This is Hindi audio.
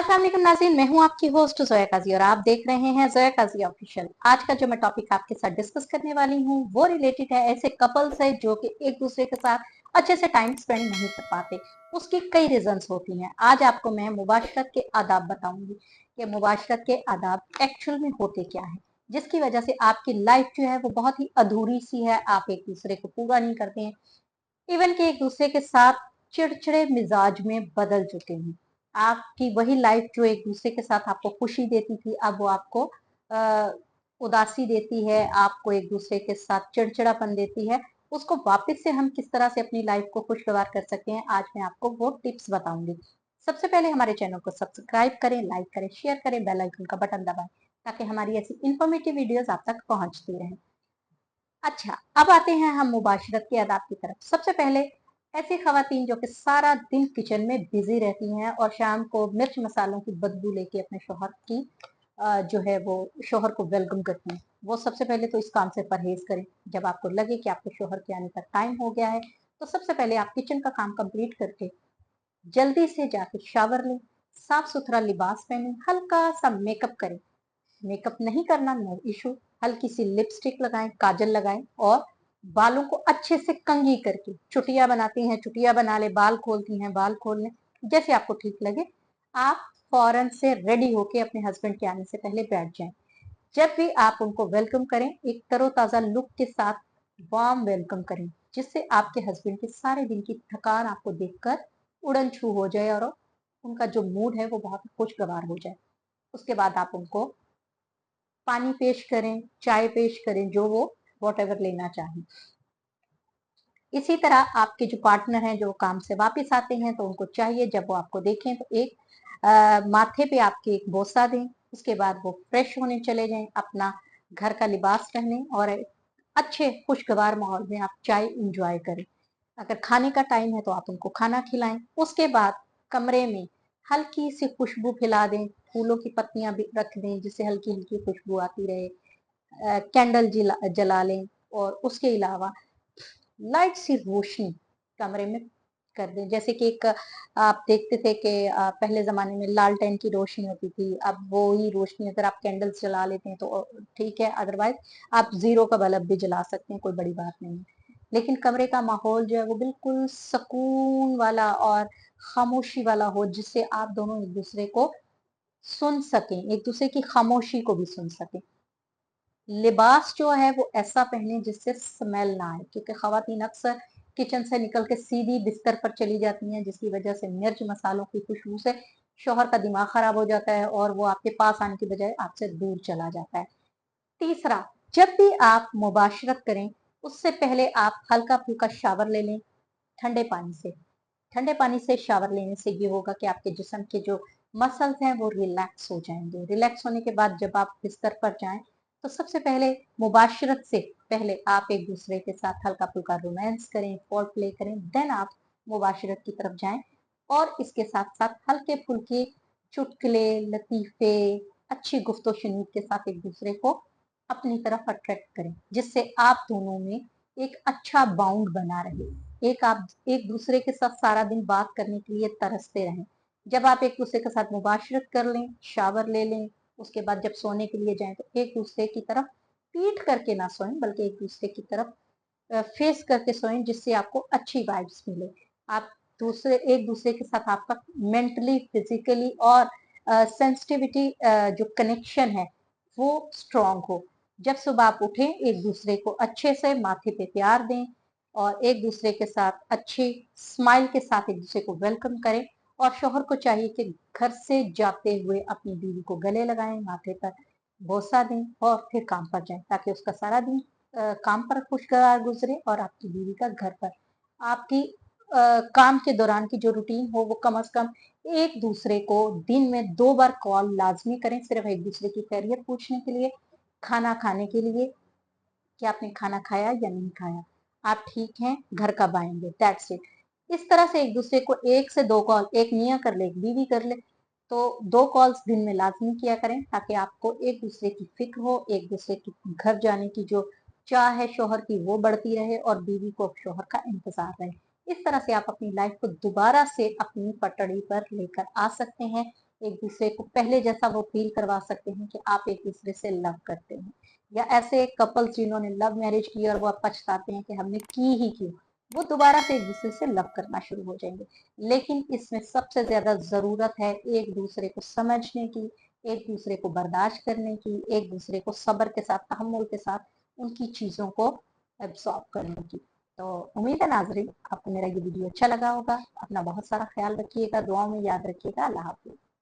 अस्सलाम वालेकुम नाज़रीन, मैं हूं आपकी होस्ट जोया काजी और आप देख रहे हैं जोया काजी ऑफिशियल। आज का जो मैं टॉपिक आपके साथ डिस्कस करने वाली हूं वो रिलेटेड है ऐसे कपल्स है जो कि एक दूसरे के साथ अच्छे से टाइम स्पेंड नहीं कर पाते। उसकी कई रीजंस होती हैं। आज आपको मैं मुबाशरत के आदाब बताऊंगी कि मुबाशरत के आदाब एक्चुअल में होते क्या है, जिसकी वजह से आपकी लाइफ जो है वो बहुत ही अधूरी सी है। आप एक दूसरे को पूरा नहीं करते हैं, इवन कि एक दूसरे के साथ चिड़चिड़े मिजाज में बदल चुके हैं। आपकी वही लाइफ जो एक दूसरे के साथ आपको खुशी देती थी, अब वो आपको उदासी देती है, आपको एक दूसरे के साथ चिड़चिड़ापन देती है। उसको वापस से हम किस तरह से अपनी लाइफ को खुशगवार कर सकते हैं, आज मैं आपको वो टिप्स बताऊंगी। सबसे पहले हमारे चैनल को सब्सक्राइब करें, लाइक करें, शेयर करें, बेल आइकन का बटन दबाएं ताकि हमारी ऐसी इंफॉर्मेटिव वीडियोस आप तक पहुंचती रहें। अच्छा, अब आते हैं हम मुबाशरत के आदाब की तरफ। सबसे पहले ऐसी खवातीन जो कि सारा दिन किचन में बिजी रहती हैं और शाम को मिर्च मसालों की बदबू लेके अपने शोहर की जो है वो शोहर को वेलकम करती हैं, वो सबसे पहले तो इस काम से परहेज करें। जब आपको लगे कि आपके शोहर के आने का टाइम हो गया है, तो सबसे पहले आप किचन का काम कंप्लीट करके जल्दी से जाके शावर लें, साफ सुथरा लिबास पहने, हल्का सा मेकअप करें। मेकअप नहीं करना नो इशू, हल्की सी लिपस्टिक लगाएं, काजल लगाएं और बालों को अच्छे से कंघी करके, चुटिया बनाती हैं चुटिया बना ले, बाल खोलती हैं बाल खोल लें, जैसे आपको ठीक लगे। आप फौरन से रेडी होके अपने हस्बैंड के आने से पहले बैठ जाएं। जब भी आप उनको वेलकम करें, एक तरोताजा लुक के साथ वार्म वेलकम करें, जिससे आपके हस्बैंड के सारे दिन की थकान आपको देखकर उड़न छू हो जाए और उनका जो मूड है वो बहुत खुशगवार हो जाए। उसके बाद आप उनको पानी पेश करें, चाय पेश करें, जो वो वॉट एवर लेना चाहें। इसी तरह आपके जो पार्टनर हैं जो काम से वापस आते हैं, तो उनको चाहिए जब वो आपको देखें तो एक माथे पे आपके एक बोसा दें। उसके बाद वो फ्रेश होने चले जाएं, अपना घर का लिबास पहने और एक अच्छे खुशगवार माहौल में आप चाय इंजॉय करें। अगर खाने का टाइम है तो आप उनको खाना खिलाएं। उसके बाद कमरे में हल्की सी खुशबू फैला दें, फूलों की पत्तियां भी रख दें जिससे हल्की हल्की खुशबू आती रहे। कैंडल जला लें और उसके अलावा लाइट सी रोशनी कमरे में कर दें। जैसे कि एक आप देखते थे कि पहले जमाने में लालटेन की रोशनी होती थी, अब वो ही रोशनी अगर आप कैंडल्स जला लेते हैं तो ठीक है, अदरवाइज आप जीरो का बल्ब भी जला सकते हैं, कोई बड़ी बात नहीं है। लेकिन कमरे का माहौल जो है वो बिल्कुल सुकून वाला और खामोशी वाला हो, जिससे आप दोनों एक दूसरे को सुन सकें, एक दूसरे की खामोशी को भी सुन सकें। लिबास जो है वो ऐसा पहने जिससे स्मेल ना आए, क्योंकि खवातीन अक्सर किचन से निकल के सीधी बिस्तर पर चली जाती हैं, जिसकी वजह से मिर्च मसालों की खुशबू से शौहर का दिमाग खराब हो जाता है और वो आपके पास आने की बजाय आपसे दूर चला जाता है। तीसरा, जब भी आप मुबाशरत करें उससे पहले आप हल्का फुल्का शावर ले लें ठंडे पानी से। ठंडे पानी से शावर लेने से ये होगा कि आपके जिस्म के जो मसल्स हैं वो रिलैक्स हो जाएंगे। रिलैक्स होने के बाद जब आप बिस्तर पर जाएं, तो सबसे पहले मुबाशरत से पहले आप एक दूसरे के साथ हल्का फुल्का रोमांस करें, फोर प्ले करें, देन आप मुबाशरत की तरफ जाएं। और इसके साथ साथ हल्के फुल्के चुटकुले, लतीफे, अच्छी गुफ्तो शनीद के साथ एक दूसरे को अपनी तरफ अट्रैक्ट करें, जिससे आप दोनों में एक अच्छा बाउंड बना रहे। आप एक दूसरे के साथ सारा दिन बात करने के लिए तरसते रहें। जब आप एक दूसरे के साथ मुबाशरत कर लें, शावर ले लें, उसके बाद जब सोने के लिए जाएं तो एक दूसरे की तरफ पीठ करके ना सोएं, बल्कि एक दूसरे की तरफ फेस करके सोएं, जिससे आपको अच्छी वाइब्स मिले। आप एक दूसरे के साथ आपका मेंटली, फिजिकली और सेंसिटिविटी जो कनेक्शन है वो स्ट्रांग हो। जब सुबह आप उठें, एक दूसरे को अच्छे से माथे पे प्यार दें और एक दूसरे के साथ अच्छी स्माइल के साथ एक दूसरे को वेलकम करें। और शोहर को चाहिए कि घर से जाते हुए अपनी बीवी को गले लगाएं, माथे पर बोसा दें और फिर काम पर जाएं, ताकि उसका सारा दिन काम पर खुशगवार गुजरे और आपकी बीवी का घर पर। आपकी काम के दौरान की जो रूटीन हो वो कम से कम एक दूसरे को दिन में 2 बार कॉल लाजमी करें, सिर्फ एक दूसरे की खैरियत पूछने के लिए, खाना खाने के लिए कि आपने खाना खाया या नहीं खाया, आप ठीक हैं, घर कब आएंगे, दैट्स इट। इस तरह से एक दूसरे को 1 से 2 कॉल, एक मियाँ कर ले एक बीवी कर ले, तो 2 कॉल्स दिन में लाजमी किया करें, ताकि आपको एक दूसरे की फिक्र हो, एक दूसरे की घर जाने की जो चाह है शोहर की वो बढ़ती रहे और बीवी को शोहर का इंतजार रहे। इस तरह से आप अपनी लाइफ को दोबारा से अपनी पटड़ी पर लेकर आ सकते हैं एक दूसरे को पहले जैसा वो फील करवा सकते हैं कि आप एक दूसरे से लव करते हैं। या ऐसे कपल्स जिन्होंने लव मैरिज की और वो अब पछताते हैं कि हमने की ही क्यों, वो दोबारा से एक दूसरे से लव करना शुरू हो जाएंगे। लेकिन इसमें सबसे ज्यादा जरूरत है एक दूसरे को समझने की, एक दूसरे को बर्दाश्त करने की, एक दूसरे को सब्र के साथ, तहम्मुल के साथ उनकी चीजों को एब्सॉर्ब करने की। तो उम्मीद है नाजरीन आपको मेरा ये वीडियो अच्छा लगा होगा। अपना बहुत सारा ख्याल रखिएगा, दुआओं में याद रखिएगा। अल्लाह हाफिज।